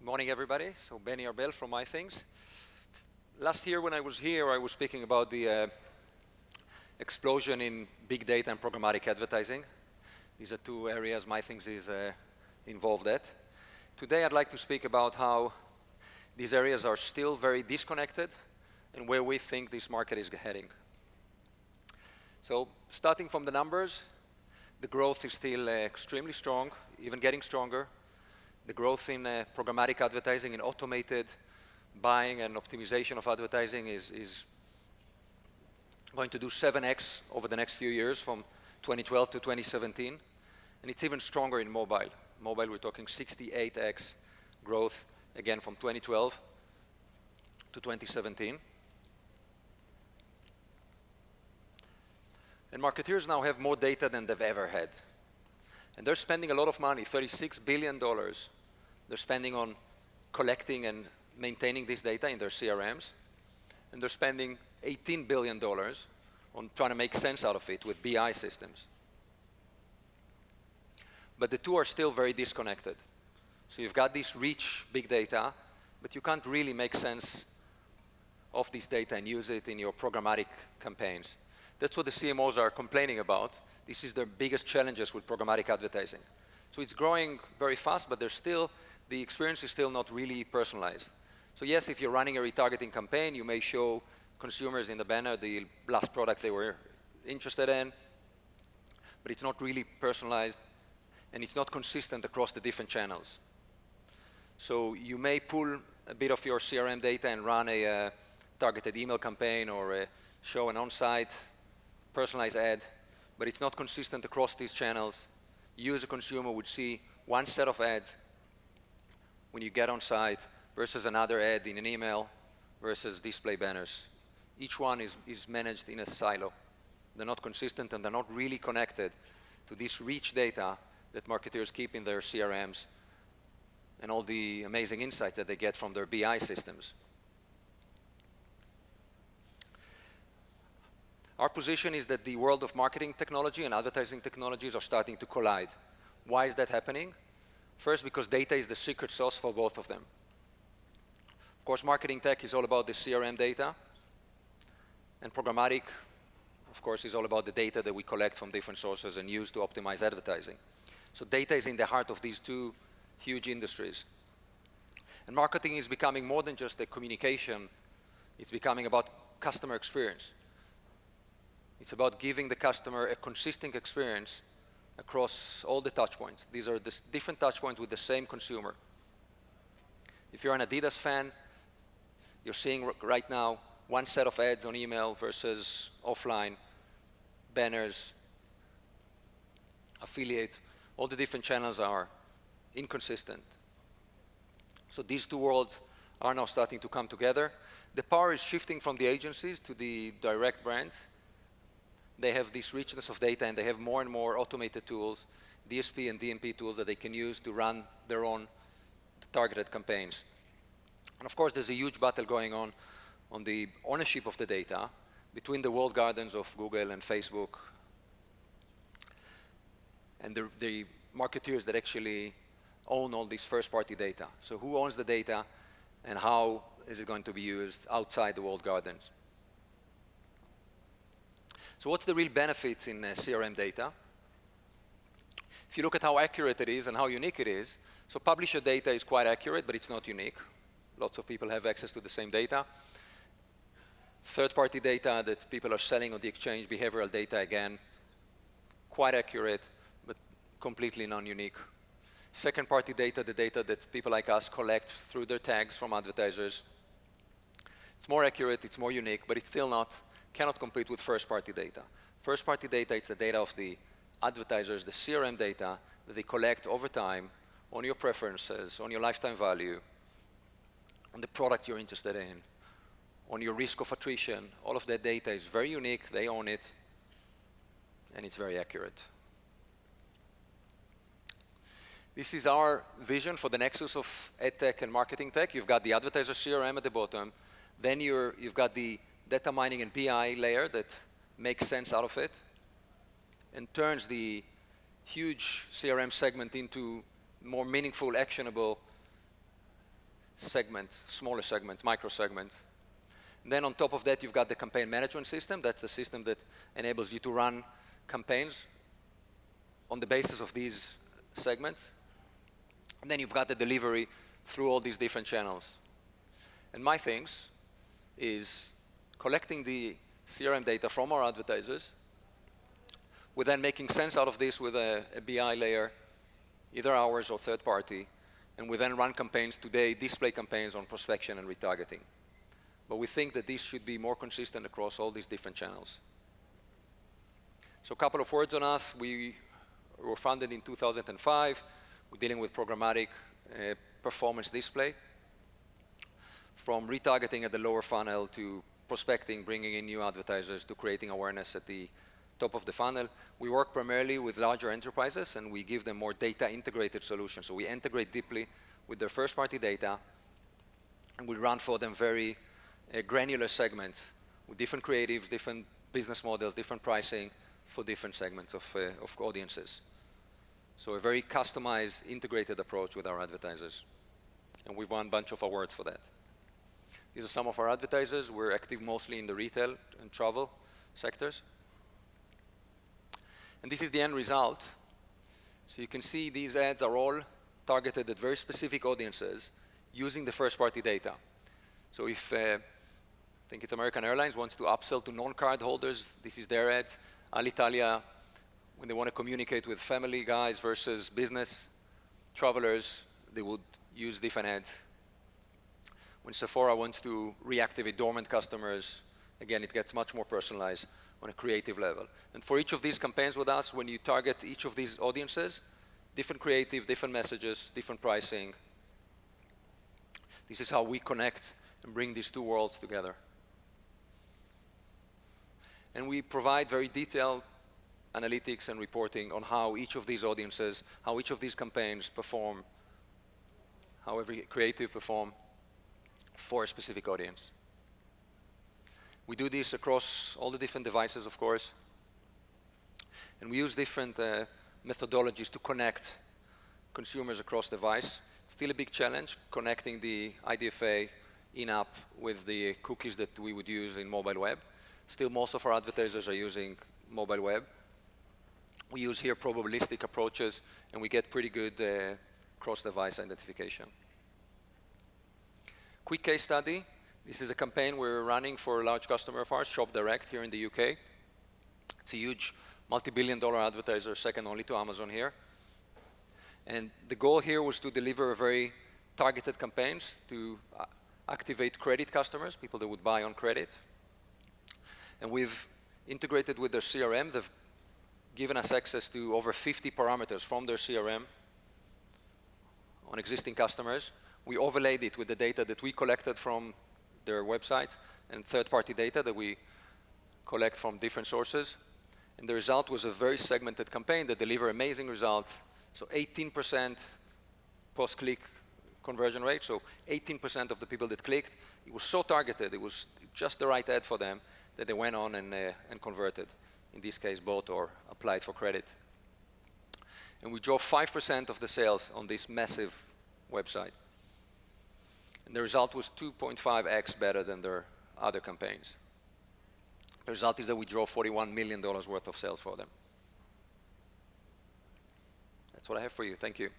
Morning, everybody. So Benny Arbel from myThings. Last year when I was here, I was speaking about the explosion in big data and programmatic advertising. These are two areas myThings is involved at. Today I'd like to speak about how these areas are still very disconnected and where we think this market is heading. So starting from the numbers, the growth is still extremely strong, even getting stronger. The growth in programmatic advertising and automated buying and optimization of advertising is going to do 7x over the next few years from 2012 to 2017. And it's even stronger in mobile. Mobile, we're talking 68x growth, again, from 2012 to 2017. And marketeers now have more data than they've ever had. And they're spending a lot of money, $36 billion. They're spending on collecting and maintaining this data in their CRMs. And they're spending $18 billion on trying to make sense out of it with BI systems. But the two are still very disconnected. So you've got this rich big data, but you can't really make sense of this data and use it in your programmatic campaigns. That's what the CMOs are complaining about. This is their biggest challenges with programmatic advertising. So it's growing very fast, but the experience is still not really personalized. So yes, if you're running a retargeting campaign, you may show consumers in the banner the last product they were interested in, but it's not really personalized, and it's not consistent across the different channels. So you may pull a bit of your CRM data and run a targeted email campaign or show an on-site personalized ad, but it's not consistent across these channels. You as a consumer would see one set of ads when you get on site versus another ad in an email versus display banners. Each one is managed in a silo. They're not consistent and they're not really connected to this rich data that marketers keep in their CRMs and all the amazing insights that they get from their BI systems. Our position is that the world of marketing technology and advertising technologies are starting to collide. Why is that happening? First, because data is the secret sauce for both of them. Of course, marketing tech is all about the CRM data, and programmatic, of course, is all about the data that we collect from different sources and use to optimize advertising. So data is in the heart of these two huge industries. And marketing is becoming more than just a communication. It's becoming about customer experience. It's about giving the customer a consistent experience across all the touch points. These are the different touch points with the same consumer. If you're an Adidas fan, you're seeing right now one set of ads on email versus offline, banners, affiliates. All the different channels are inconsistent. So these two worlds are now starting to come together. The power is shifting from the agencies to the direct brands. They have this richness of data and they have more and more automated tools, DSP and DMP tools that they can use to run their own targeted campaigns. And of course, there's a huge battle going on the ownership of the data between the walled gardens of Google and Facebook and the marketeers that actually own all this first-party data. So who owns the data and how is it going to be used outside the walled gardens? So what's the real benefits in CRM data? If you look at how accurate it is and how unique it is, so publisher data is quite accurate, but it's not unique. Lots of people have access to the same data. Third-party data that people are selling on the exchange, behavioral data, again, quite accurate, but completely non-unique. Second-party data, the data that people like us collect through their tags from advertisers. It's more accurate, it's more unique, but it's still cannot compete with first-party data. First-party data, it's the data of the advertisers, the CRM data that they collect over time on your preferences, on your lifetime value, on the product you're interested in, on your risk of attrition. All of that data is very unique, they own it, and it's very accurate. This is our vision for the nexus of ad tech and marketing tech. You've got the advertiser CRM at the bottom, then you've got the data mining and BI layer that makes sense out of it and turns the huge CRM segment into more meaningful, actionable segments, smaller segments, micro segments. And then on top of that, you've got the campaign management system. That's the system that enables you to run campaigns on the basis of these segments. And then you've got the delivery through all these different channels. And myThings is collecting the CRM data from our advertisers. We're then making sense out of this with a BI layer, either ours or third party. And we then run campaigns today, display campaigns on prospection and retargeting. But we think that this should be more consistent across all these different channels. So a couple of words on us. We were founded in 2005. We're dealing with programmatic performance display, from retargeting at the lower funnel to prospecting, bringing in new advertisers, to creating awareness at the top of the funnel. We work primarily with larger enterprises, and we give them more data-integrated solutions. So we integrate deeply with their first-party data, and we run for them very granular segments with different creatives, different business models, different pricing for different segments of audiences. So a very customized, integrated approach with our advertisers. And we've won a bunch of awards for that. These are some of our advertisers. We're active mostly in the retail and travel sectors. And this is the end result. So you can see these ads are all targeted at very specific audiences using the first-party data. So if, I think it's American Airlines, wants to upsell to non-card holders, this is their ads. Alitalia, when they want to communicate with family guys versus business travelers, they would use different ads. When Sephora wants to reactivate dormant customers, again, it gets much more personalized on a creative level. And for each of these campaigns with us, when you target each of these audiences, different creative, different messages, different pricing. This is how we connect and bring these two worlds together. And we provide very detailed analytics and reporting on how each of these audiences, how each of these campaigns perform, how every creative perform for a specific audience. We do this across all the different devices, of course. And we use different methodologies to connect consumers across device. It's still a big challenge, connecting the IDFA in-app with the cookies that we would use in mobile web. Still, most of our advertisers are using mobile web. We use here probabilistic approaches, and we get pretty good cross-device identification. Quick case study. This is a campaign we're running for a large customer of ours, Shop Direct, here in the UK. It's a huge multi-billion-dollar advertiser, second only to Amazon here. And the goal here was to deliver very targeted campaigns to activate credit customers, people that would buy on credit. And we've integrated with their CRM. They've given us access to over 50 parameters from their CRM on existing customers. We overlaid it with the data that we collected from their websites and third-party data that we collect from different sources. And the result was a very segmented campaign that delivered amazing results. So 18% post-click conversion rate. So 18% of the people that clicked, it was so targeted, it was just the right ad for them that they went on and converted. In this case, bought or applied for credit. And we drove 5% of the sales on this massive website. And the result was 2.5x better than their other campaigns. The result is that we drove $41 million worth of sales for them. That's what I have for you. Thank you.